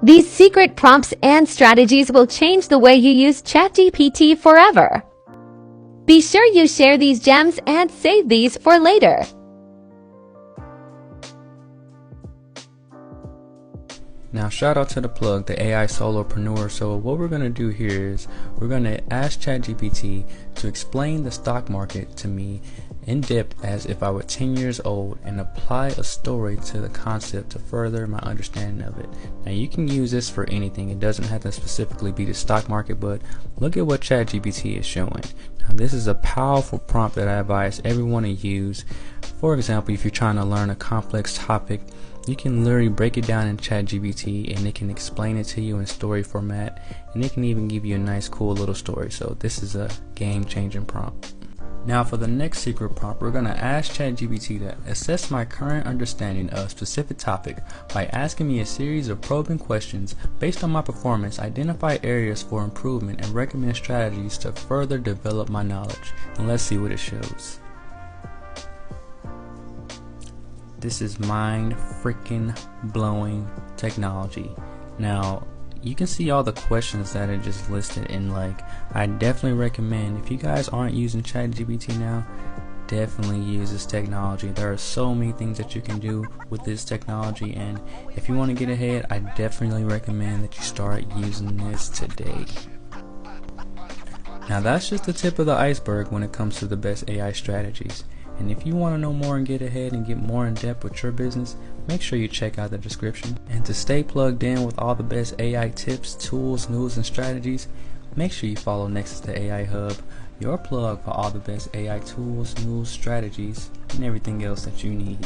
These secret prompts and strategies will change the way you use ChatGPT forever. Be sure you share these gems and save these for later. Now shout out to the plug, the AI solopreneur. So what we're going to do here is we're going to ask ChatGPT to explain the stock market to me in depth as if I were 10 years old and apply a story to the concept to further my understanding of it. Now you can use this for anything. It doesn't have to specifically be the stock market, but look at what ChatGPT is showing. Now this is a powerful prompt that I advise everyone to use. For example, if you're trying to learn a complex topic, you can literally break it down in ChatGPT and it can explain it to you in story format, and it can even give you a nice cool little story. So this is a game-changing prompt. Now for the next secret prompt, we're going to ask ChatGPT to assess my current understanding of a specific topic by asking me a series of probing questions. Based on my performance, identify areas for improvement and recommend strategies to further develop my knowledge. And let's see what it shows. This is mind freaking blowing technology. Now you can see all the questions that are just listed, and I definitely recommend, if you guys aren't using ChatGPT now, definitely use this technology. There are so many things that you can do with this technology, and if you want to get ahead, I definitely recommend that you start using this today. Now that's just the tip of the iceberg when it comes to the best AI strategies. And if you want to know more and get ahead and get more in depth with your business, make sure you check out the description. And to stay plugged in with all the best AI tips, tools, news, and strategies, make sure you follow Nexus the AI Hub, your plug for all the best AI tools, news, strategies, and everything else that you need.